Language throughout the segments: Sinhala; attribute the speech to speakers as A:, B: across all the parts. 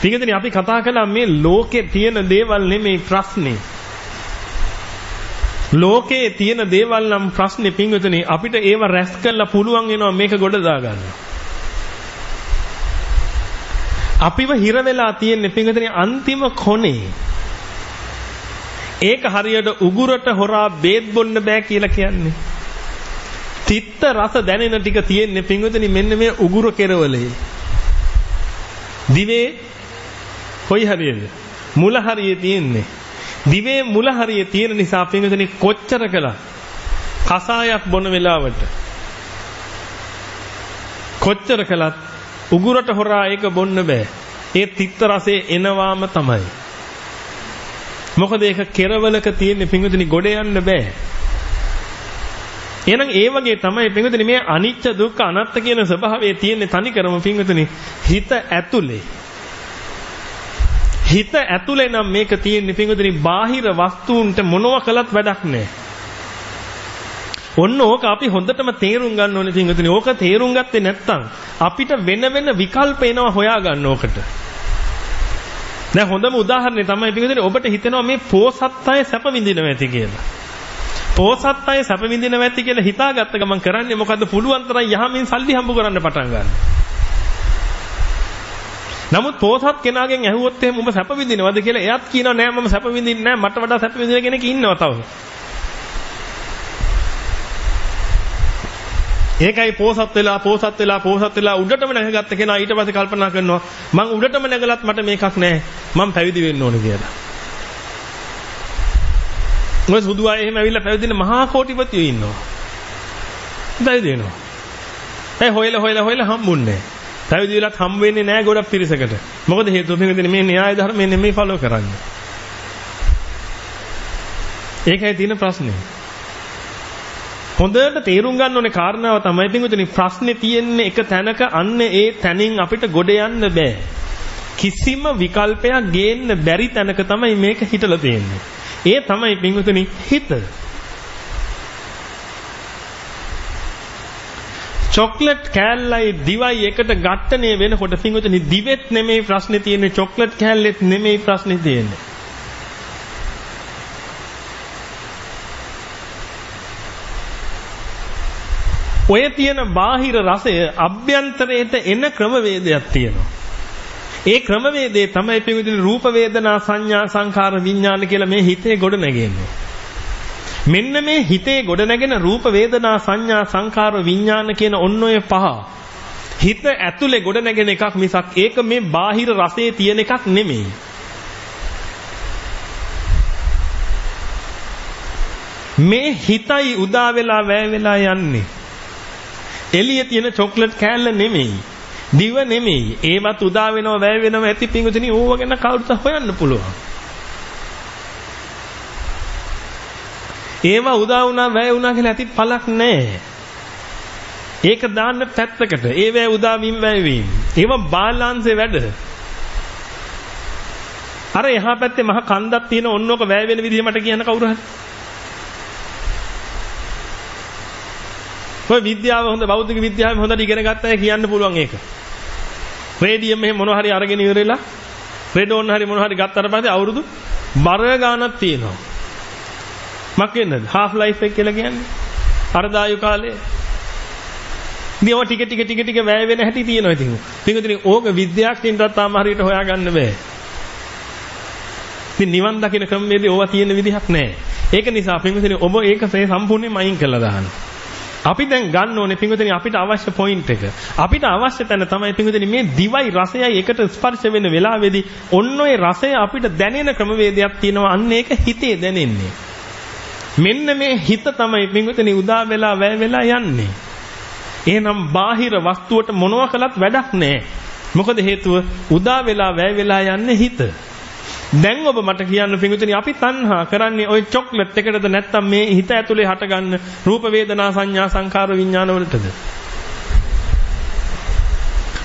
A: පිටුතුනි අපි කතා කළා මේ ලෝකේ තියෙන දේවල් නෙමෙයි ප්‍රශ්නේ. ලෝකේ තියෙන දේවල් නම් ප්‍රශ්නේ පිටුතුනි අපිට ඒව රැස් කරලා පුළුවන් වෙනවා මේක ගොඩ දාගන්න. අපිව හිර වෙලා තියෙන්නේ පිටුතුනි අන්තිම කොනේ. ඒක හරියට උගුරට හොරා බේත් බොන්න බෑ කියලා කියන්නේ. තිත්ත රස දැනෙන ටික තියෙන්නේ පිටුතුනි මෙන්න මේ උගුර කෙරවලේ. දිවේ කොයි හරියද? මුල හරියේ තියෙන්නේ. දිවේ මුල හරියේ තියෙන නිසා පිටුතුනි කොච්චර කළා කසායක් බොන වෙලාවට කොච්චර කළත් උගුරට හොරා ඒක බොන්න බෑ. ඒ තිත්ත රසේ එනවාම තමයි. මොකද ඒක කෙරවලක තියෙන පිටුතුනි ගොඩ යන්න බෑ. එහෙනම් ඒ වගේ තමයි පිටුතුනි මේ අනිච්ච දුක්ඛ අනාත්ත කියන ස්වභාවයේ තියෙන තනිකරම පිටුතුනි හිත ඇතුලේ. හිත ඇතුලේ නම් මේක තියෙන්නේ පිටුතුනි බාහිර වස්තුන්ට මොනව කළත් වැඩක් නැහැ. ඔන්න ඕක අපි හොඳටම තේරුම් ගන්න ඕනේ පිටුතුනි. ඕක තේරුම් ගත්තේ නැත්නම් අපිට වෙන වෙන විකල්ප එනවා හොයා ගන්න ඕකට. දැන් හොඳම උදාහරණය තමයි පිටුතුනි ඔබට හිතෙනවා මේ පෝසත් අය සැප විඳිනවා ඇති කියලා. පෝසත් අය සැප විඳිනවා ඇති කියලා හිතාගත්ත ගමන් කරන්නේ මොකද්ද? පුළුවන් තරම් යහමින් සල්ලි හම්බ කරන්න පටන් ගන්න. නමුත් පෝසත් කෙනාගෙන් ඇහුවොත් එහෙම ඔබ සැප විඳිනවද කියලා එයාත් කියනවා නෑ මම සැප විඳින්නේ නෑ මට වඩා සැප විඳින කෙනෙක් ඉන්නවා තව. ඒකයි පෝසත් වෙලා උඩටම නැගගත්ත කෙනා ඊට පස්සේ කල්පනා කරනවා මං උඩටම නැගලත් මට මේකක් නෑ මං පැවිදි වෙන්න ඕනේ කියලා. මොකද සුදු අය එහෙම ඇවිල්ලා පැවිදින මහා කෝටිපතියෝ ඉන්නවා. පැවිදි වෙනවා. ඒ හොයලා හම්බුන්නේ නෑ. පැවිදි වෙලත් හම් වෙන්නේ නැහැ ගොඩක් පිරිසකට. මොකද හේතුව පිළිගන්නේ මේ න්‍යාය ධර්මයෙන් නෙමෙයි ෆලෝ කරන්නේ. ඒකයි තියෙන ප්‍රශ්නේ. හොඳට තේරුම් ගන්න ඕනේ කාරණාව තමයි පිළිගන්නේ ප්‍රශ්නේ තියෙන්නේ එක තැනක අන්න ඒ තැනින් අපිට ගොඩ යන්න බෑ. කිසිම විකල්පයක් ගේන්න බැරි තැනක තමයි මේක හිටලා තියෙන්නේ. ඒ තමයි පිළිගන්නේ හිත. චොක්ලට් කෑල්ලයි දිවයි එකට ඝට්ටණය වෙනකොට පින්වතුනි දිවෙත් නෙමෙයි ප්‍රශ්නේ තියෙන්නේ චොක්ලට් කෑල්ලෙත් නෙමෙයි ප්‍රශ්නේ තියෙන්නේ. ඔය තියෙන බාහිර රසය අභ්‍යන්තරයට එන ක්‍රමවේදයක් තියෙනවා. ඒ ක්‍රමවේදේ තමයි පින්වතුනි රූප වේදනා සංඥා සංඛාර විඥාන කියලා මේ හිතේ ගොඩ නැගෙන්නේ. මෙන්න මේ හිතේ ගොඩනැගෙන රූප වේදනා සංඥා සංඛාර විඥාන කියන ඔන්න ඔය පහ හිත ඇතුලේ ගොඩනැගෙන එකක් මිසක් ඒක මේ බාහිර රසයේ තියෙන එකක් නෙමෙයි. මේ හිතයි උදා වෙලා වැය වෙලා යන්නේ. එළියේ තියෙන චොක්ලට් කෑල්ල නෙමෙයි. දිව නෙමෙයි. ඒවත් උදා වෙනව වැය වෙනව ඇති පිංගුතුනි ඕව ගැන කවුරුත් හොයන්න පුළුවන්. ඒවා උදා වුණා වැය වුණා කියලා ඇති පළක් නැහැ. ඒක දාන්න පැත්තකට. ඒ වැය උදා වීම වැය වීම. ඒවා බාලාංශේ වැඩ. අර එහා පැත්තේ මහ කන්දක් තියෙන ඔන්නෝක වැය වෙන විදිහ මට කියන්න කවුරු හරි. ඔය විද්‍යාව හොඳ බෞද්ධ විද්‍යාවෙන් හොඳට ඉගෙන ගත්ත අය කියන්න පුළුවන් ඒක. රේඩියම් මෙහෙම මොනවා හරි අරගෙන ඉවරලා රෙඩෝන් හරි මොනවා හරි ගත්තට පස්සේ අවුරුදු බර ගානක් තියෙනවා. මක් වෙන්නද? half life එක කියලා කියන්නේ. අර්ධායු කාලය. ඉතින් ඔය ටික වැය වෙන හැටි තියෙනවා ඉතින්. පිටුදින ඕක විද්‍යාඥයින්ටත් තාම හරියට හොයාගන්න බෑ. ඉතින් නිවන් දකින්න ක්‍රමවේදී ඕවා තියෙන විදිහක් නැහැ. ඒක නිසා පිටුදින ඔබ ඒක සම්පූර්ණයෙන්ම අයින් කළා දාන්න. අපි දැන් ගන්න ඕනේ පිටුදින අපිට අවශ්‍ය පොයින්ට් එක. අපිට අවශ්‍ය තැන තමයි පිටුදින මේ දිවයි රසයයි එකට ස්පර්ශ වෙන වෙලාවේදී ඔන්න ඔය රසය අපිට දැනෙන ක්‍රමවේදයක් තියෙනවා. අන්න ඒක හිතේ දැනෙන්නේ. මෙන්න මේ හිත තමයි පින්වතුනි උදා වෙලා වැය වෙලා යන්නේ. එහෙනම් බාහිර වස්තුවට මොනවා කළත් වැඩක් නැහැ. මොකද හේතුව උදා වෙලා වැය වෙලා යන්නේ හිත. දැන් ඔබ මට කියන්න පින්වතුනි අපි තණ්හා කරන්නේ ওই චොක්ලට් එකටද නැත්නම් මේ හිත ඇතුලේ හටගන්න රූප වේදනා සංඥා සංකාර විඥාන වලටද?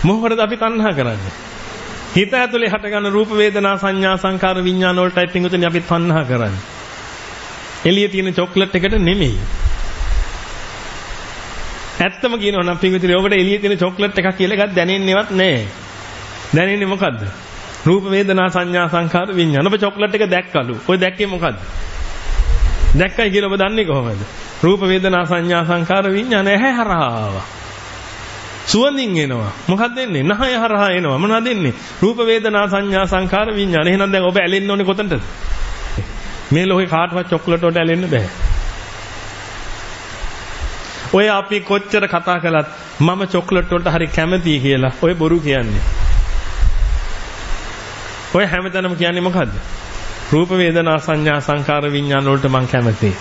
A: මොකටද අපි තණ්හා කරන්නේ? හිත ඇතුලේ හටගන්න රූප වේදනා සංඥා සංකාර විඥාන වලටයි පින්වතුනි අපි තණ්හා කරන්නේ. එළියේ තියෙන චොක්ලට් එකට නෙමෙයි. ඇත්තම කියනවා නම් පින්විතනේ ඔබට එළියේ තියෙන චොක්ලට් එකක් කියලා එකක් දැනෙන්නේවත් නැහැ. දැනෙන්නේ මොකද්ද? රූප වේදනා සංඥා සංඛාර විඥාන. ඔබ චොක්ලට් එක දැක්කලු. ඔය දැක්කේ මොකද්ද? දැක්කයි කියලා ඔබ දන්නේ කොහොමද? රූප වේදනා සංඥා සංඛාර විඥාන ඇහැ හරහා ආවා. සුවඳින් එනවා. මොකක්ද එන්නේ? නහය හරහා එනවා. මොනවද එන්නේ? රූප වේදනා සංඥා සංඛාර විඥාන. එහෙනම් දැන් ඔබ ඇලෙන්න ඕනේ කොතනද? මේ ලෝකේ කාටවත් චොක්ලට් වලට ඇලෙන්න බෑ. ඔය අපි කොච්චර කතා කළත් මම චොක්ලට් වලට හරි කැමතියි කියලා ඔය බොරු කියන්නේ. ඔය හැමතැනම කියන්නේ මොකද්ද? රූප වේදනා සංඥා සංකාර විඥාන වලට මං කැමතියි.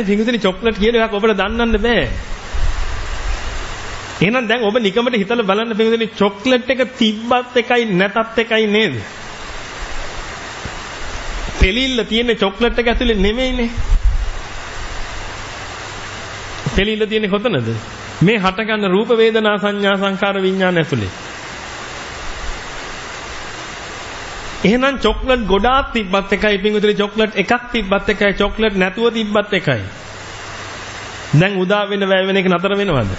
A: පිංගුතුනි චොක්ලට් කියන එකක් ඔබට දන්නන්න බෑ. එහෙනම් දැන් ඔබ නිකමට හිතලා බලන්න පිංගුතුනි චොක්ලට් එක තිබ්බත් එකයි නැතත් එකයි නේද? පෙලිල්ල තියෙන්නේ චොක්ලට් එක ඇතුලේ නෙමෙයිනේ. පෙලිල්ල තියෙන්නේ කොතනද? මේ හටගන්න රූප වේදනා සංඥා සංකාර විඥාන ඇතුලේ. එහෙනම් චොක්ලට් ගොඩාක් තිබ්බත් එකයි පිංගුතුනි චොක්ලට් එකක් තිබ්බත් එකයි චොක්ලට් නැතුව තිබ්බත් එකයි. දැන් උදා වෙන වැය වෙන එක නතර වෙනවද?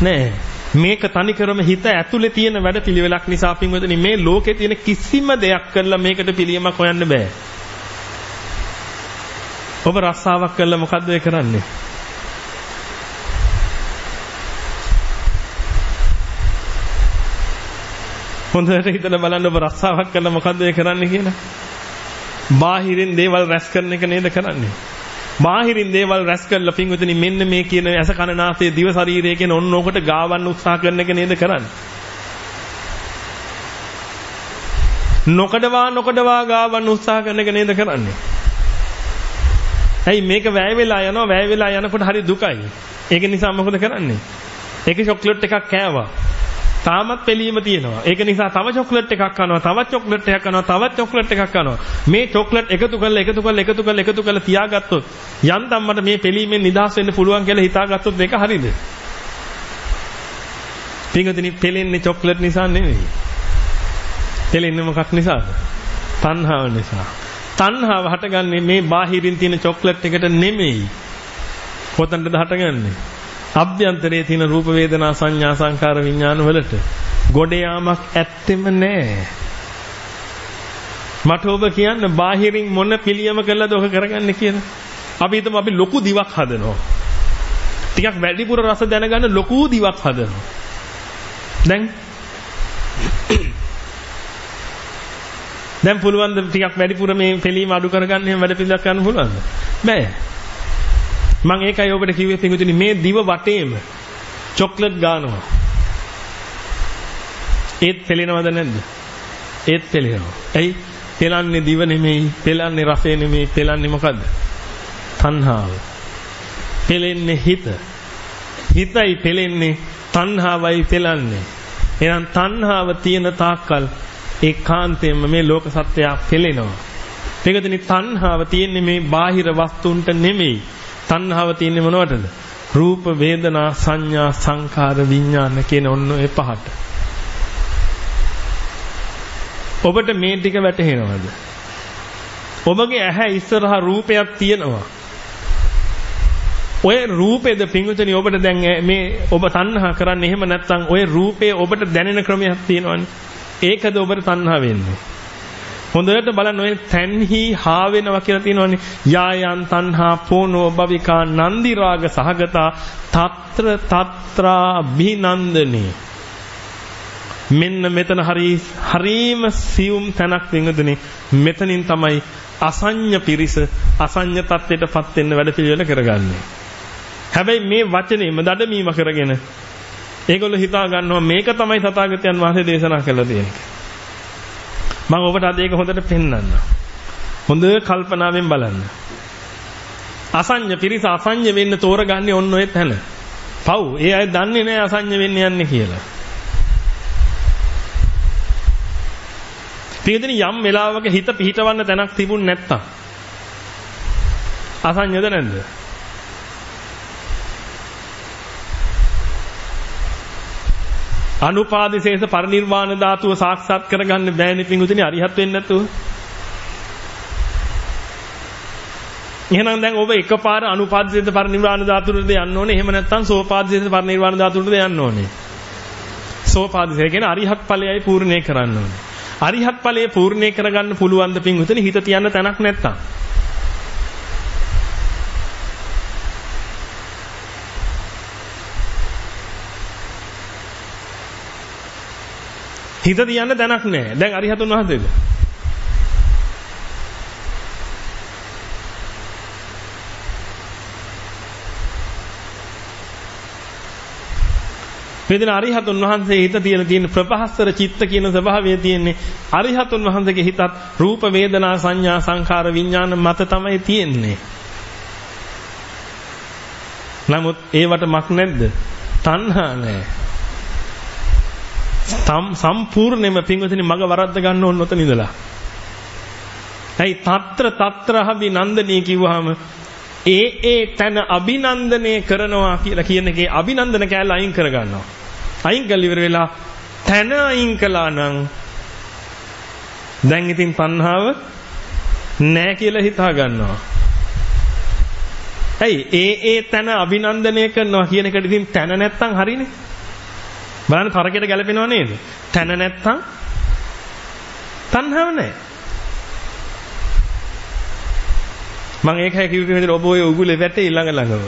A: නෑ. මේක තනිකරම හිත ඇතුලේ තියෙන වැඩ පිළිවෙලක් නිසා පිංගුතුනි මේ ලෝකේ තියෙන කිසිම දෙයක් කරලා මේකට පිළියමක් හොයන්න බෑ. ඔබ රස්සාවක් කළා මොකද්ද ඒ කරන්නේ? හොඳට හිතලා බලන්න ඔබ රස්සාවක් කළා මොකද්ද ඒ කරන්නේ කියලා. බාහිරින් දේවල් රැස් කරන එක නේද කරන්නේ. බාහිරින් දේවල් රැස් කරලා පින්විතනි මෙන්න මේ කියන ඇස කන නාසය දිව ශරීරය කියන ඔන්න ඕකට ගාවන්න උත්සාහ කරන එක නේද කරන්නේ. නොකඩවා ගාවන්න උත්සාහ කරන එක නේද කරන්නේ. ඇයි මේක වැය වෙලා යනකොට හරි දුකයි. ඒක නිසා මොකද කරන්නේ? ඒක චොක්ලට් එකක් කෑවා. තාමත් පිළීම තියෙනවා. ඒක නිසා තව චොක්ලට් එකක් කනවා, තවත් චොක්ලට් එකක් කනවා, තවත් චොක්ලට් එකක් කනවා. මේ චොක්ලට් එකතු කරලා තියාගත්තොත් යන්තම් මට මේ පිළීමෙන් නිදහස් වෙන්න පුළුවන් කියලා හිතාගත්තොත් ඒක හරියද? පින්වතුනි පෙලෙන්නේ චොක්ලට් නිසා නෙවෙයි. පෙලෙන්නේ මොකක් නිසාද? තණ්හාව නිසා. තණ්හාව හටගන්නේ මේ බාහිරින් තියෙන චොක්ලට් එකට නෙමෙයි. කොතනද හටගන්නේ? අභ්‍යන්තරයේ තියෙන රූප වේදනා සංඥා සංකාර විඥාන වලට ගොඩ යාමක් ඇත්තෙම නැහැ. මට ඔබ කියන්න බාහිරින් මොන පිළියම කළාද ඔක කරගන්නේ කියලා. අපි හිතමු අපි ලොකු දිවක් හදනවා. ටිකක් වැඩිපුර රස දැනගන්න ලොකු දිවක් හදනවා. දැන් පුළුවන් ද ටිකක් වැඩිපුර මේ පිළියම අඩු කරගන්න එහෙම වැඩ පිළිවෙලක් ගන්න පුළුවන්ද? බෑ. මම ඒකයි ඔබට කිව්වේ පිටුතුනි මේ දිව වටේම චොක්ලට් ගන්නවා. ඒත් පෙලෙනවද නැද්ද? ඒත් පෙලෙනවා. ඇයි? පෙලන්නේ දිව නෙමෙයි, පෙලන්නේ රසය නෙමෙයි, පෙලන්නේ මොකද්ද? තණ්හාව. පෙලෙන්නේ හිත. හිතයි පෙලෙන්නේ, තණ්හාවයි පෙලන්නේ. එහෙනම් තණ්හාව තියෙන තාක්කල් ඒකාන්තයෙන්ම මේ ලෝක සත්‍යය පෙලෙනවා. ඒකදෙනි තණ්හාව තියෙන්නේ මේ බාහිර වස්තුන්ට නෙමෙයි. තණ්හාව තියෙන්නේ මොනවටද? රූප වේදනා සංඥා සංකාර විඥාන කියන ඔන්න ඔය පහට. ඔබට මේ ටික වැටහෙනවද? ඔබගේ ඇහැ ඉස්සරහා රූපයක් තියෙනවා. ඔය රූපේද පිංගුතනි ඔබට දැන් මේ ඔබ තණ්හා කරන්නේ එහෙම නැත්නම් ඔය රූපේ ඔබට දැනෙන ක්‍රමයක් තියෙනවනේ. ඒකද ඔබට තණ්හා වෙන්නේ. හොඳට බලන්න ඔය තන්හි හා වෙනවා කියලා තියෙනවනේ. යායන් තණ්හා පෝනෝ භවිකා නන්දි රාග සහගතා තත්‍රා අභිනන්දනේ. මෙන්න මෙතන හරීම සියුම් තැනක් වින්දුනේ. මෙතනින් තමයි අසඤ්ඤ පිරිස අසඤ්ඤ තත්ත්වයටපත් වෙන්න වැඩ පිළිවෙල කරගන්නේ. හැබැයි මේ වචනේම දඩමීම කරගෙන ඒගොල්ලෝ හිතා ගන්නවා මේක තමයි තථාගතයන් වහන්සේ දේශනා කළා කියන්නේ. මම ඔබට අද ඒක හොඳට පෙන්වන්න. හොඳ කල්පනාවෙන් බලන්න. අසඤ්ඤ පිරිස අසඤ්ඤ වෙන්න තෝරගන්නේ ඔන්න ඔය තැන. පව් ඒ අය දන්නේ නැහැ අසඤ්ඤ වෙන්න යන්නේ කියලා. පිටින් යම් වෙලාවක හිත පිහිටවන්න තැනක් තිබුණ නැත්තම් අසඤ්ඤද නැද්ද? අනුපාදිශේෂ පරිනිර්වාණ ධාතුව සාක්ෂාත් කරගන්න බෑනේ පිංගුතුනි අරිහත් වෙන්නේ නැතුව. එහෙනම් දැන් ඔබ එකපාර අනුපාදිශේෂ පරිනිර්වාණ ධාතුවටද යන්න ඕනේ. එහෙම නැත්නම් සෝපාදිශේෂ පරිනිර්වාණ ධාතුවටද යන්න ඕනේ. සෝපාදිසේ කියන්නේ අරිහත් ඵලයයි පූර්ණේ කරන්න ඕනේ. අරිහත් ඵලයේ පූර්ණේ කරගන්න පුළුවන් ද පින්වතුනි හිත තියන්න තැනක් නැත්තම්. හිත තියන්න තැනක් නැහැ. දැන් අරිහතුන් වහන්සේද? මෙතන අරිහතුන් වහන්සේ හිත තියෙන ප්‍රභාස්වර චිත්ත කියන ස්වභාවය තියෙන්නේ අරිහතුන් වහන්සේගේ හිතත් රූප වේදනා සංඥා සංඛාර විඥාන මත තමයි තියෙන්නේ. නමුත් ඒවට මක් නැද්ද? තණ්හා නැහැ. සම්පූර්ණයෙන්ම පින්වතුනි මග වරද්ද ගන්න ඕන ඔතන ඉඳලා. ඇයි తත්‍ර අභිනන්දනී කිව්වහම ඒ තන අභිනන්දනය කරනවා කියලා කියන එකේ අභිනන්දන කැලල අයින් කර ගන්නවා. අයින් කළ ඉවර වෙලා තන අයින් කළා නම් දැන් ඉතින් තණ්හාව නැහැ කියලා හිතා ගන්නවා. ඇයි ඒ තන අභිනන්දනය කරනවා කියන එකට ඉතින් තන නැත්තම් හරිනේ. බලන්න තරකයට ගැලපෙනව නේද? තන නැත්තම් තණ්හාව නැහැ. මම ඒකයි කිව්වේ මෙතන ඔබ ඔය උගුලේ වැටේ ළඟම.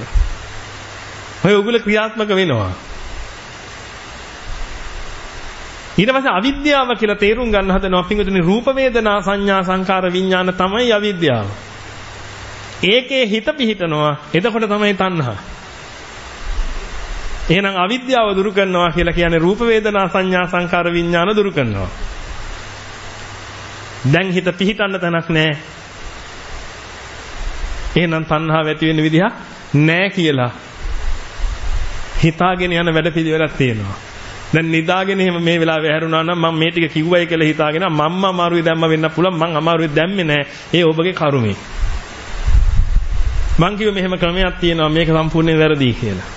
A: ඔය උගුල ක්‍රියාත්මක වෙනවා. ඊට පස්සේ අවිද්‍යාව කියලා තේරුම් ගන්න හදනවා පින්වතුනි රූප වේදනා සංඥා සංකාර විඥාන තමයි අවිද්‍යාව. ඒකේ හිත පිහිටනවා. එතකොට තමයි තණ්හා. එහෙනම් අවිද්‍යාව දුරු කරනවා කියලා කියන්නේ රූප වේදනා සංඥා සංකාර විඥාන දුරු කරනවා. දැන් හිත පිහිටන්න තැනක් නැහැ. එහෙනම් තණ්හාව ඇති වෙන්න විදිහක් නැහැ කියලා හිතාගෙන යන වැඩ පිළිවෙලක් තියෙනවා. දැන් නිදාගෙන එහෙම මේ වෙලාවේ හැරුණා නම් මම මේ ටික කිව්වයි කියලා හිතාගෙන මම්ම අමාරුයි දැම්ම වෙන්න පුළුවන් මං අමාරුයි දැම්මේ නැහැ. ඒ ඔබගේ කර්මය. මං කිව්වේ මෙහෙම ක්‍රමයක් තියෙනවා මේක සම්පූර්ණයෙන් වැරදි කියලා.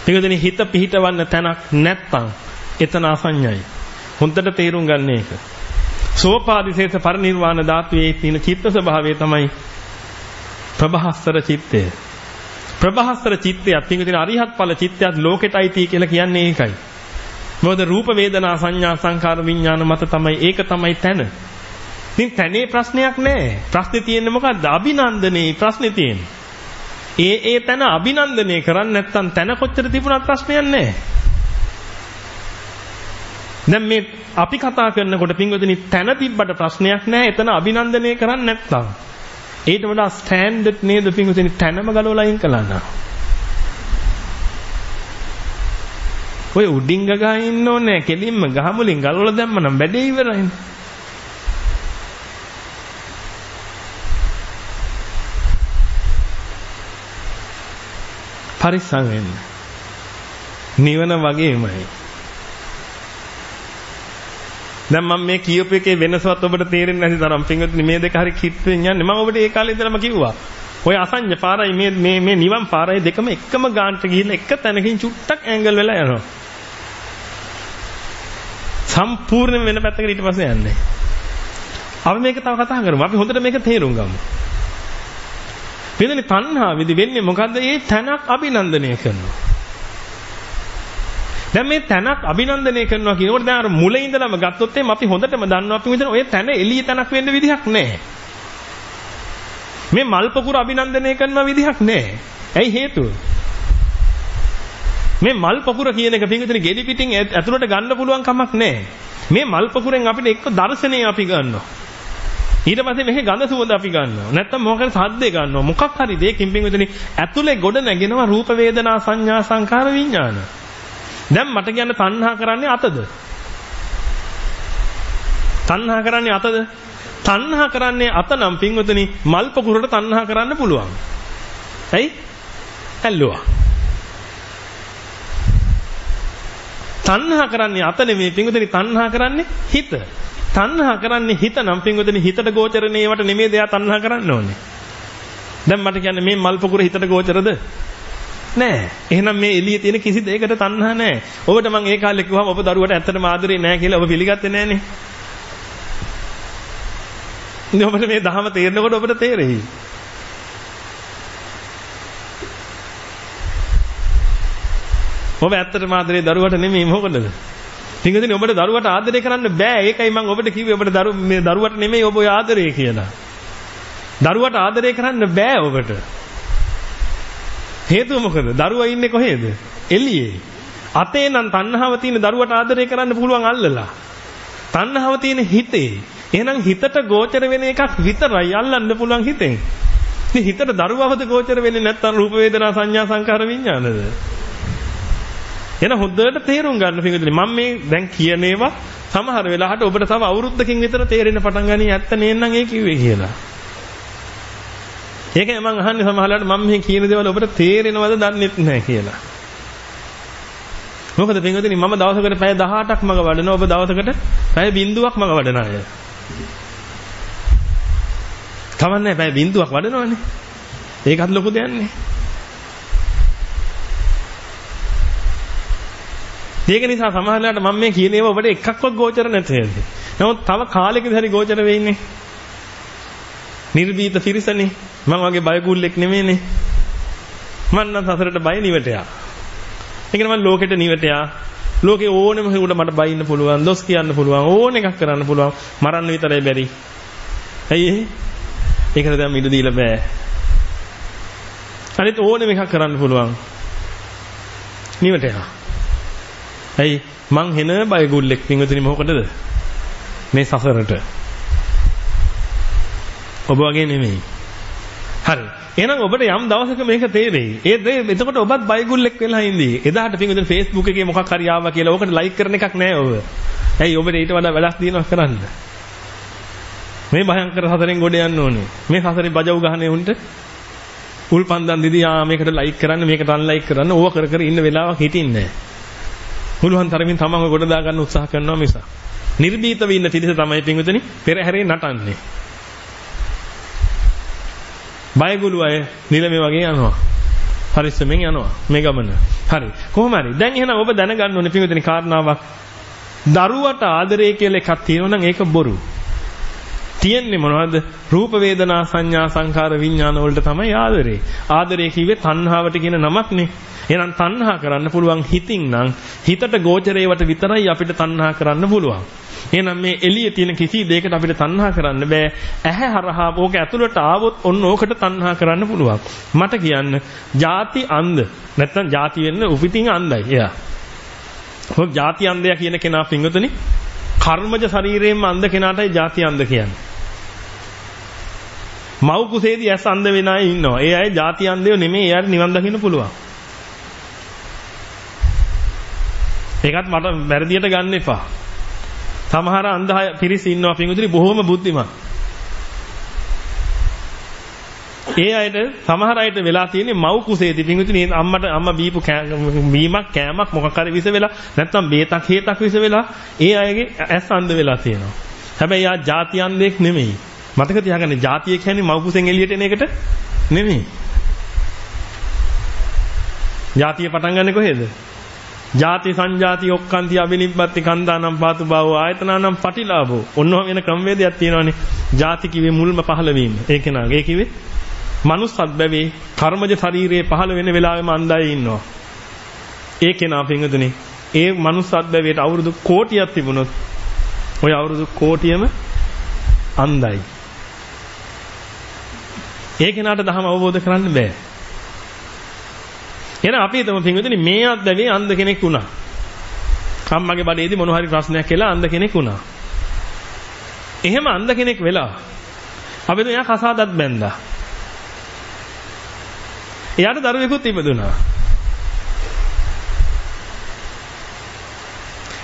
A: පිටුදින හිත පිහිටවන්න තැනක් නැත්තම් එතන අසඤ්ඤයි. හොඳට තේරුම් ගන්න ඒක. සෝපාදිශේෂ පරිනිර්වාණ ධාතුවේ තියෙන චිත්ත ස්වභාවය තමයි ප්‍රභාස්වර චිත්තය. ප්‍රභාස්වර චිත්තයත් පිටුදින අරිහත් ඵල චිත්තයත් ලෝකෙටයි තී කියලා කියන්නේ ඒකයි. මොකද රූප වේදනා සංඥා සංකාර විඥාන මත තමයි ඒක තමයි තැන. ඉතින් තැනේ ප්‍රශ්නයක් නැහැ. ප්‍රශ්නේ තියෙන්නේ මොකද්ද? අභිනන්දනේ ප්‍රශ්නේ තියෙන්නේ. ඒ තැන අභිනන්දනය කරන්නේ නැත්නම් තැන කොච්චර තිබුණත් ප්‍රශ්නයක් නැහැ. දැන් මේ අපි කතා කරනකොට පින්වතුනි තැන තිබ්බට ප්‍රශ්නයක් නැහැ. එතන අභිනන්දනය කරන්නේ නැත්නම්. ඊට වඩා ස්ටෑන්ඩඩ් නේද පින්වතුනි තැනම ගලවලා අයින් කළා නා. ඔය උඩින් ගගා ඉන්න ඕනේ කෙලින්ම ගහ මුලින් ගලවලා දැම්ම නම් වැඩේ ඉවරයි. පරිස්සම් වෙන්න. නිවන වගේමයි. දැන් මම මේ කියූප එකේ වෙනසවත් ඔබට තේරෙන්නේ නැති තරම් පින්වත්නි මේ දෙක හරි කිට්ටුවෙන් යන්නේ. මම ඔබට ඒ කාලේ ඉඳලම කිව්වා. ඔය අසඤ්ඤ පාරයි මේ නිවන් පාරයි දෙකම එකම ගානට ගිහිල්ලා එක තැනකින් චුට්ටක් ඇන්ගල් වෙලා යනවා. සම්පූර්ණ වෙන පැත්තකට ඊට පස්සේ යන්නේ. අපි මේක තව කතා කරමු. අපි හොඳට මේක තේරුම් ගමු. මෙතන තණ්හාවෙදි වෙන්නේ මොකද්ද? ඒ තනක් අභිනන්දනය කරනවා. දැන් මේ තනක් අභිනන්දනය කරනවා කියනකොට දැන් අර මුලින් ඉඳලම ගත්තොත් එimhe අපි හොඳටම දන්නවා අපි මෙතන ඔය තන එළිය තනක් වෙන්න විදිහක් නැහැ. මේ මල් පොකුර අභිනන්දනය කරන විදිහක් නැහැ. ඇයි හේතුව? මේ මල් පොකුර කියන එක පිටින් ගෙඩි පිටින් ඇතුළට ගන්න පුළුවන් කමක් නැහැ. මේ මල් පොකුරෙන් අපිට එක්ක දර්ශනය අපි ගන්නවා. ඊට පස්සේ මේකේ ගඳ සුවඳ අපි ගන්නවා. නැත්තම් මොකක්ද සද්දේ ගන්නවා. මොකක් හරි දෙයකින් පිටින් ඇතුලේ ගොඩ නැගෙනවා රූප වේදනා සංඥා සංකාර විඥාන. දැන් මට කියන්න තණ්හා කරන්නේ අතද? තණ්හා කරන්නේ අතද? තණ්හා කරන්නේ අත නම් පින්වතුනි මල් පොකුරට තණ්හා කරන්න පුළුවන්. ඇයි? ඇල්ලුවා. තණ්හා කරන්නේ අත නෙමෙයි පින්වතුනි තණ්හා කරන්නේ හිත. තණ්හා කරන්නේ හිත නම් පින්වතුනි හිතට ගෝචරනේ ඒවට නෙමෙයි දෙයා තණ්හා කරන්න ඕනේ. දැන් මට කියන්නේ මේ මල් පොකුර හිතට ගෝචරද? නෑ. එහෙනම් මේ එළියේ තියෙන කිසි දෙයකට තණ්හා නෑ. ඔබට මම ඒ කාලේ කිව්වම ඔබ දරුවට ඇත්තටම ආදරේ නෑ කියලා ඔබ පිළිගත්තේ නෑනේ. ඉතින් ඔබට මේ දහම තේරෙනකොට ඔබට තේරෙයි. ඔබ ඇත්තටම ආදරේ දරුවට නෙමෙයි මොකටද? පින්වතුනි ඔබට දරුවට ආදරය කරන්න බෑ. ඒකයි මම ඔබට කිව්වේ ඔබට මේ දරුවට නෙමෙයි ඔබ ඔය ආදරය කියලා. දරුවට ආදරය කරන්න බෑ ඔබට. හේතුව මොකද? දරුවා ඉන්නේ කොහෙද? එළියේ. අතේ නම් තණ්හාව තියෙන දරුවට ආදරය කරන්න පුළුවන් අල්ලලා. තණ්හාව තියෙන හිතේ. එහෙනම් හිතට ගෝචර වෙන එකක් විතරයි අල්ලන්න පුළුවන් හිතෙන්. ඉතින් හිතට දරුවවද ගෝචර වෙන්නේ නැත්නම් රූප වේදනා සංඥා සංකාර විඥානද? එන හොඳට තේරුම් ගන්න පිටුදලි මම මේ දැන් කියන ඒවා සමහර වෙලාවට ඔබට තව අවුරුද්දකින් විතර තේරෙන්න පටන් ගනී ඇත්ත නේන්නම් ඒ කිව්වේ කියලා. ඒකයි මම අහන්නේ සමහරවිට මම මේ කියන දේවල් ඔබට තේරෙනවද දන්නේ නැහැ කියලා. මොකද පිටුදලි මම දවසකට පැය 18ක් මග වඩනවා ඔබ දවසකට පැය 0ක් මග වඩන අය. කවන්නේ පැය 0ක් වඩනවනේ. ඒකත් ලොකු දෙයක් නේ. ඒක නිසා සමහරවිට මම මේ කියන ඒවා ඔබට එකක්වත් ගෝචර නැතේද? නමුත් තව කාලෙකදී හරි ගෝචර වෙන්නේ. නිර්භීත පිරිසනේ. මම වගේ බයගුල්ලෙක් නෙමෙයිනේ. මම නම් සසරට බය නිවටයා. ඒ කියන්නේ මම ලෝකෙට නිවටයා. ලෝකේ ඕනෙම කෙනෙකුට මට බයින්න පුළුවන්, දොස් කියන්න පුළුවන්, ඕන එකක් කරන්න පුළුවන්. මරන්න විතරයි බැරි. ඇයි ඒ? ඒකට දැන් ඉඩ දීලා බෑ. අනිත් ඕනෙම එකක් කරන්න පුළුවන්. නිවටයා. ඇයි මං හෙන බයගුල්ලෙක් පින්වතුනි මොකටද මේ සසරට ඔබ වගේ නෙමෙයි හරි එහෙනම් ඔබට යම් දවසක මේක තේරෙයි එතකොට ඔබත් බයගුල්ලෙක් වෙලා ඉඳී එදාට පින්වතුනි Facebook එකේ මොකක් හරි ආවා කියලා ඕකට ලයික් කරන එකක් නෑ ඔබ ඇයි ඔබට ඊට වඩා වැඩක් දිනනවා කරන්න මේ භයංකර සසරෙන් ගොඩ යන්න ඕනේ මේ සසරේ බජව් ගහන්නේ උන්ට උල්පන්දන් දිදී මේකට ලයික් කරන්න මේකට අන්ලයික් කරන්න ඕව කර කර ඉන්න වෙලාවක් හිටින්නේ නෑ පුළුවන් තරමින් තමන්ව ගොඩ දා ගන්න උත්සාහ කරනවා මිස. නිර්භීතව ඉන්න පිරිස තමයි පින්විතනි පෙරහැරේ නටන්නේ. බයගුළු අය නිලමේ වගේ යනවා. පරිස්සමෙන් යනවා මේ ගමන. හරි. කොහොම හරි. දැන් එහෙනම් ඔබ දැනගන්න ඕනේ පින්විතනි කාරණාවක්. දරුවට ආදරය කියලා එකක් තියෙනවා නම් ඒක බොරු. තියෙන්නේ මොනවද? රූප වේදනා සංඥා සංකාර විඥාන වලට තමයි ආදරේ. ආදරේ කිව්වේ තණ්හාවට කියන නමක්නේ. එහෙනම් තණ්හා කරන්න පුළුවන් හිතින් නම් හිතට ගෝචරේවට විතරයි අපිට තණ්හා කරන්න පුළුවන්. එහෙනම් මේ එළියේ තියෙන කිසි දෙයකට අපිට තණ්හා කරන්න බෑ. ඇහැ හරහා ඕක ඇතුළට ආවොත් ඔන්න ඕකට තණ්හා කරන්න පුළුවන්. මට කියන්න ಜಾති අන්ධ නැත්නම් ಜಾති වෙන්න උපිටින් අන්ධයි. එයා. ඔය ಜಾති අන්ධයා කියන කෙනා පින්වතුනි කර්මජ ශරීරයෙන්ම අන්ධ කෙනාටයි ಜಾති අන්ධ කියන්නේ. මව් කුසේදී ඇස් අන්ධ වෙන අය ඉන්නවා. ඒ අය ಜಾති අන්ධයෝ නෙමෙයි. එයාට නිවන් දකින්න පුළුවන්. ඒකත් මට වැරදියට ගන්න එපා. සමහර අන්ධ පිරිස ඉන්නවා පින්වතුනි බොහොම බුද්ධිමත්. ඒ අයට සමහර අයට වෙලා තියෙන්නේ මව් කුසේදී පින්වතුනි අම්මා බීපු බීමක් කෑමක් මොකක් හරි විස වෙලා නැත්නම් බේතක් හේතක් විස වෙලා ඒ අයගේ ඇස් අන්ධ වෙලා තියෙනවා. හැබැයි යා ಜಾති අන්ධෙක් නෙමෙයි. මතක තියාගන්න ಜಾතිය කියන්නේ මව් කුසෙන් එළියට එන එකට නෙමෙයි. ಜಾතිය පටන් ගන්නෙ කොහෙද? ಜಾති සංජාති ඔක්කාන්ති අබිනිබ්බති කන්දානම් පාතු භාව ආයතනානම් පටිලාභෝ. ඔන්නෝ වෙන ක්‍රමවේදයක් තියෙනවානේ. ಜಾති කිව්වේ මුල්ම පහළ වීම. ඒක නාගේ කිව්වේ මනුස්සත් බැවේ කර්මජ ශරීරයේ පහළ වෙන වෙලාවෙම අන්ධයි ඉන්නවා. ඒකේ නා පින්වතුනි ඒ මනුස්සත් බැවේට අවුරුදු කෝටියක් තිබුණොත් ඔය අවුරුදු කෝටියම අන්ධයි. ඒ කෙනාට ධර්ම අවබෝධ කරන්න බෑ. එහෙනම් අපි හිතමු පින්වතුනි මේ අද්දවේ අන්ධ කෙනෙක් වුණා. අම්මගේ බඩේදී මොන හරි ප්‍රශ්නයක් කියලා අන්ධ කෙනෙක් වුණා. එහෙම අන්ධ කෙනෙක් වෙලා අපි එයා කසාදත් බැන්දා. එයාට දරුවෙකුත් ඉපදුණා.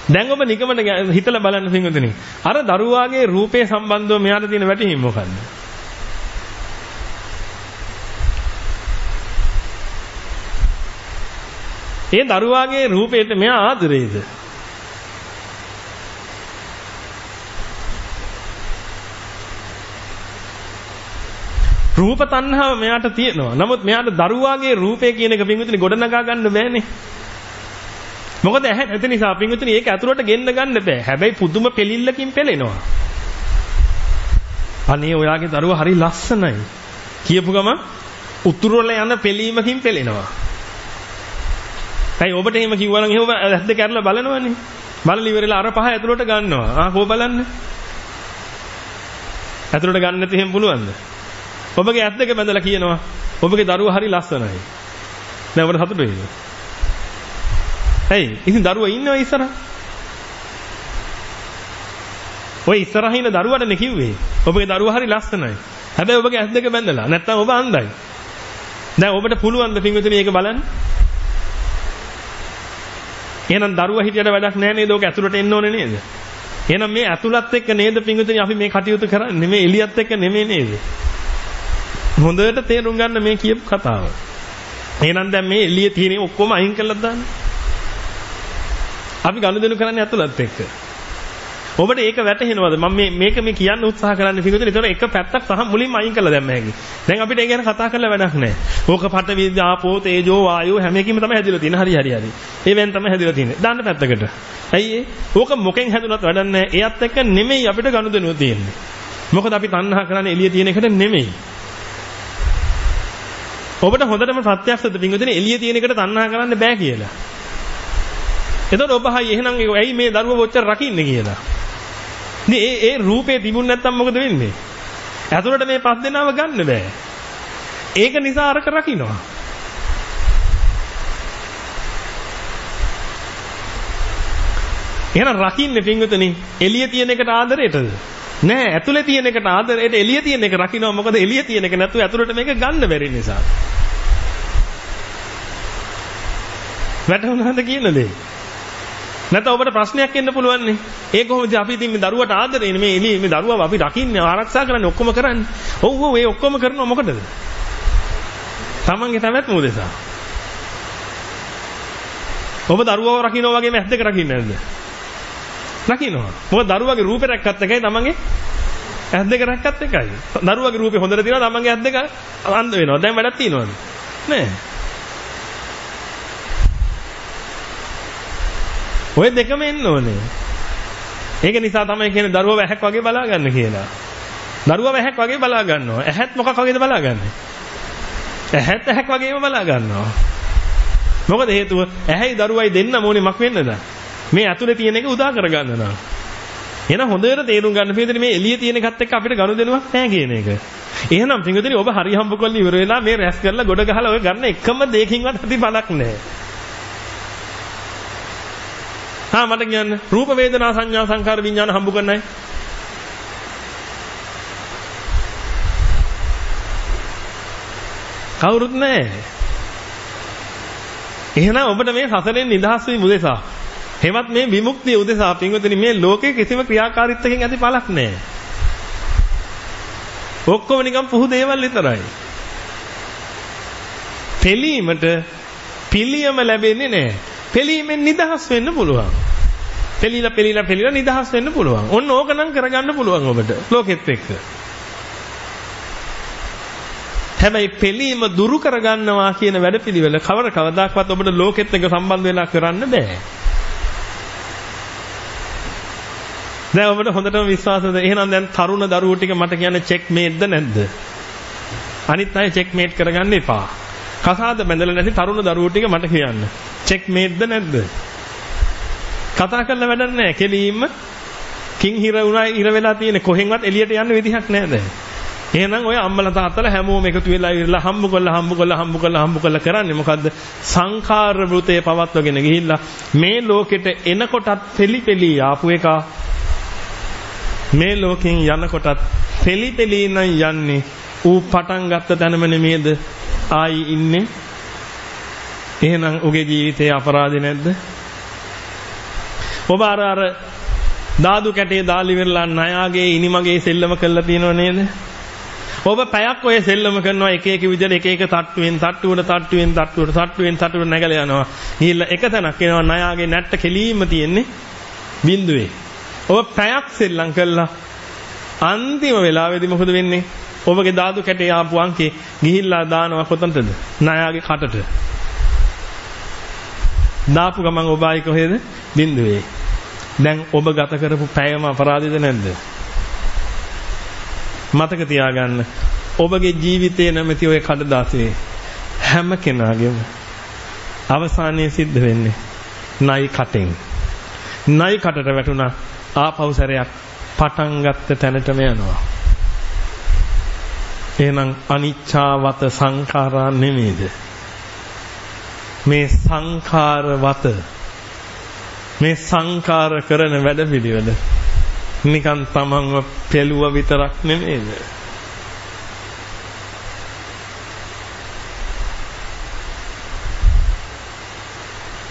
A: දැන් ඔබ නිකමට හිතලා බලන්න පින්වතුනි. අර දරුවාගේ රූපේ සම්බන්ධව මෙයාට තියෙන වැටහීම මොකක්ද? ඒ දරුවාගේ රූපයට මෙයා ආදරේද? රූප තණ්හාව මෙයාට තියෙනවා. නමුත් මෙයාට දරුවාගේ රූපය කියන එක පින්විතනි ගොඩනගා ගන්න බෑනේ. මොකද ඇහැ නැති නිසා පින්විතනි ඒක ඇතුළට ගෙන්න ගන්න බෑ. හැබැයි පුදුම පෙලිල්ලකින් පෙලෙනවා. අනේ ඔයාගේ දරුවා හරි ලස්සනයි. කියපු ගම උතුරු වල යන පෙලීමකින් පෙලෙනවා. ඇයි ඔබට එහෙම කිව්වනම් එහෙම ඇස් දෙක අරලා බලනවනේ. බලලා ඉවරලා අර පහ ඇතුළට ගන්නවා. කෝ බලන්න. ඇතුළට ගන්න නැති එහෙම පුළුවන්ද? ඔබගේ ඇස් දෙක බැඳලා කියනවා ඔබගේ දරුවා හරි ලස්සනයි. දැන් ඔබට සතුටු වෙයිද? ඇයි? ඉතින් දරුවා ඉන්නවා ඉස්සරහ. ඔය ඉස්සරහින් ඉන්න දරුවටනේ කිව්වේ. ඔබගේ දරුවා හරි ලස්සනයි. හැබැයි ඔබගේ ඇස් දෙක බැඳලා නැත්තම් ඔබ අන්ධයි. දැන් ඔබට පුළුවන් ද පින්විතනි මේක බලන්න? එහෙනම් දරුවා හිටියට වැඩක් නැහැ නේද? ඔක ඇතුළට එන්න ඕනේ නේද? එහෙනම් මේ ඇතුළත් එක්ක නේද පින්විතනි අපි මේ කටයුතු කරන්නේ? මේ එළියත් එක්ක නෙමෙයි නේද? හොඳට තේරුම් ගන්න මේ කියපු කතාව. එහෙනම් දැන් මේ එළියේ තියෙන ඔක්කොම අයින් කරලා දාන්න. අපි ගනුදෙනු කරන්නේ ඇතුළත් එක්ක. ඔබට ඒක වැටහෙනවද? මම මේක කියන්න උත්සාහ කරන්නේ පිටුතුනේ. ඒතකොට එක පැත්තක් සහ මුලින්ම අයින් කළා දැම්ම හැකි. දැන් අපිට ඒ ගැන කතා කරලා වැඩක් නැහැ. ඕක පඨවි, ආපෝ, තේජෝ, වායෝ හැම එකකින්ම තමයි හැදිලා තියෙන්නේ. හරි. ඒවෙන් තමයි හැදිලා තියෙන්නේ. දාන්න පැත්තකට. ඇයි ඒ? ඕක මොකෙන් හැදුනත් වැඩක් නැහැ. එයත් එක්ක නෙමෙයි අපිට ගනුදෙනුව තියෙන්නේ. මොකද අපි තණ්හා කරන්නේ එළිය තියෙන එකට නෙමෙයි. ඔබට හොඳටම ප්‍රත්‍යක්ෂද පිටුතුනේ එළිය තියෙන එකට තණ්හා කරන්න බෑ කියලා. එතකොට ඔබ හයි එහෙනම් ඇයි මේ දරුවව ඔච්චර රකින්නේ කියලා. ඒ රූපේ තිබුණ නැත්තම් මොකද වෙන්නේ? ඇතුළට මේ පස් දෙනාව ගන්න බෑ. ඒක නිසා අරක රකින්නවා. එහෙනම් රකින්නේ පින්විතනි එළිය තියෙන එකට ආදරයටද? නෑ ඇතුලේ තියෙන එකට ආදරයට එළිය තියෙන එක රකින්නවා. මොකද එළිය තියෙන එක නැතුව ඇතුළට මේක ගන්න බැරි නිසා. වැටුණාද කියන දේ? නැත්නම් ඔබට ප්‍රශ්නයක් එන්න පුළුවන් නේ. ඒ කොහොමද අපි ඉතින් මේ දරුවට ආදරේ මේ එළිය මේ දරුවව අපි රකින්නේ ආරක්ෂා කරන්නේ ඔක්කොම කරන්නේ. ඔව් ඒ ඔක්කොම කරනවා මොකටද? තමන්ගේ පැවැත්ම උදෙසා. ඔබ දරුවව රකින්නවා වගේම ඇස් දෙක රකින්නේ නැද්ද? රකින්නවා. මොකද දරුවගේ රූපේ රැක්කත් එකයි තමන්ගේ ඇස් දෙක රැක්කත් එකයි. දරුවගේ රූපේ හොඳට තියෙනවා තමන්ගේ ඇස් දෙක අන්ධ වෙනවා. දැන් වැඩක් තියෙනවද? නෑ. ඔය දෙකම එන්න ඕනේ. ඒක නිසා තමයි කියන්නේ දරුවව ඇහැක් වගේ බලා ගන්න කියලා. දරුවව ඇහැක් වගේ බලා ගන්නවා. ඇහත් මොකක් වගේද බලාගන්නේ? ඇහත් ඇහැක් වගේම බලා ගන්නවා. මොකද හේතුව ඇහැයි දරුවයි දෙන්න ඕනේ මක් වෙන්නද? මේ ඇතුලේ තියෙන එක උදා කර ගන්න නම්. එහෙනම් හොඳට තේරුම් ගන්න පිළිදෙන මේ එළියේ තියෙන එකත් එක්ක අපිට ගනුදෙනුවක් නැහැ කියන එක. එහෙනම් පින්වතුනි ඔබ හරි හම්බ කරලා ඉවර වෙලා මේ රැස් කරලා ගොඩ ගහලා ඔය ගන්න එකම දෙයකින්වත් ඇති බලක් නැහැ. මට කියන්න රූප වේදනා සංඥා සංකාර විඥාන හම්බ කරන්නයි. කවුරුත් නැහැ. එහෙනම් ඔබට මේ සසරෙන් නිදහස් වීම උදෙසා හෙවත් මේ විමුක්තිය උදෙසා පින්වතුනි මේ ලෝකේ කිසිම ක්‍රියාකාරීත්වයකින් ඇති බලක් නැහැ. ඔක්කොම නිකන් පුහු දේවල් විතරයි. පිළීමට පිළියම ලැබෙන්නේ නැහැ. පිළීමෙන් නිදහස් වෙන්න පුළුවන්. පිළිලා නිදහස් වෙන්න පුළුවන්. ඔන්න ඕක නම් කරගන්න පුළුවන් ඔබට ලෝකෙත් එක්ක. හැබැයි පිළීම දුරු කරගන්නවා කියන වැඩපිළිවෙල කවදාකවත් ඔබට ලෝකෙත් එක්ක සම්බන්ධ වෙලා කරන්න බෑ. දැන් ඔබට හොඳටම විශ්වාසද? එහෙනම් දැන් තරුණ දරුවෝ ටික මට කියන්නේ චෙක් මේට්ද නැද්ද? අනිත් අය චෙක් මේට් කරගන්න එපා. කසාද බැඳලා නැති තරුණ දරුවෝ ටික මට කියන්න. චෙක් මේට්ද නැද්ද? කතා කරලා වැඩක් නැහැ. කෙලින්ම කිං හිර උනා ඉර වෙලා තියෙන කොහෙන්වත් එළියට යන්න විදිහක් නැහැ දැන්. එහෙනම් ඔය අම්මලා තාත්තලා හැමෝම එකතු වෙලා ඉරලා හම්බ කරලා කරන්නේ මොකද්ද? සංඛාර වෘතේ පවත්වගෙන ගිහිල්ලා මේ ලෝකෙට එනකොටත් පෙලිපෙලි ආපු එක මේ ලෝකෙන් යනකොටත් පෙලිපෙලි නම් යන්නේ ඌ පටන් ගත්ත තැනම නෙමේද ආයි ඉන්නේ. එහෙනම් උගේ ජීවිතේ අපරාධ නැද්ද? ඔබ අර දාදු කැටේ දාලි වෙරලා ණයාගේ ඉනිමගේ සෙල්ලම කරලා තියෙනව නේද? ඔබ පැයක් ඔය සෙල්ලම කරනවා එක එක විදිහට එක එක තට්ටුවට නැගලා යනවා. ගිහිල්ලා එක තැනක් එනවා ණයාගේ නැට්ට කෙලීම තියෙන්නේ බින්දුවේ. ඔබ පැයක් සෙල්ලම් කළා අන්තිම වෙලාවේදී මොකද වෙන්නේ? ඔබගේ දාදු කැටේ ආපු අංකේ ගිහිල්ලා දානවා කොතනටද? ණයාගේ කටට. දාපු ගමන් ඔබ ආයි කොහෙද? බින්දුවේ. දැන් ඔබ ගත කරපු පැයම අපරාධද නැද්ද? මතක තියාගන්න ඔබගේ ජීවිතේ නැමැති ඔය කඩදාසියේ හැම කෙනාගේම අවසානයේ සිද්ධ වෙන්නේ නයි කටෙන්. නයි කටට වැටුණා ආපහු සැරයක් පටන් ගත්ත තැනටම යනවා. එහෙනම් අනිච්චාවත සංඛාරා නෙමෙයිද? මේ සංඛාරවත මේ සංඛාර කරන වැඩ පිළිවෙල නිකන් තමන්ව පෙළුව විතරක් නෙමෙයිද?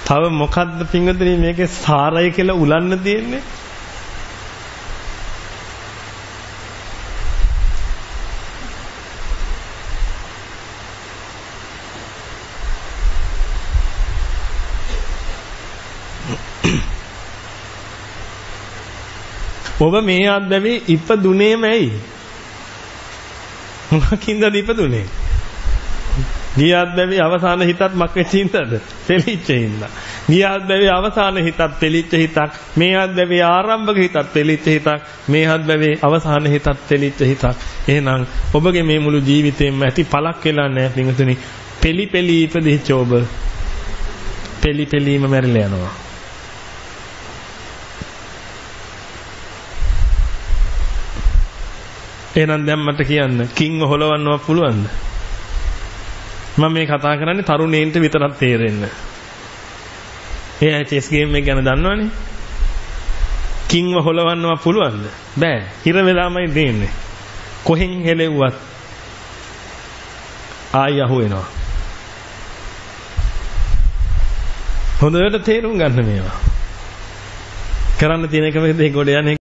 A: තව මොකද්ද පින්වතුනි මේකේ සාරය කියලා උලන්න තියෙන්නේ? ඔබ මේ අද්දවේ ඉපදුනේම ඇයි? මොකකින්ද ඉපදුනේ? ගිය අද්දවේ අවසාන හිතත් මක් වෙච්ච හින්දාද? තෙලිච්ච හින්දා. ගිය අද්දවේ අවසාන හිතත් තෙලිච්ච හිතක්. මේ අද්දවේ ආරම්භක හිතත් තෙලිච්ච හිතක්. මේ අද්දවේ අවසාන හිතත් තෙලිච්ච හිතක්. එහෙනම් ඔබගේ මේ මුළු ජීවිතේම ඇති පළක් වෙලා නැහැ පින්වතුනි. පෙලි පෙලි ඉපදිච්ච ඔබ පෙලි පෙලිම මැරිලා යනවා. එහෙනම් දැන් මට කියන්න කිංව හොලවන්නව පුළුවන්ද? මම මේ කතා කරන්නේ තරුණයින්ට විතරක් තේරෙන්න. එයා චෙස් ගේම් එක ගැන දන්නවනේ. කිංව හොලවන්නව පුළුවන්ද? බෑ. හිර වෙලාමයි දෙන්නේ. කොහෙන් හෙලෙව්වත් ආයි අහු වෙනවා. හොඳට තේරුම් ගන්න මේවා. කරන්න තියෙන එකම දේ ගොඩ යන්නේ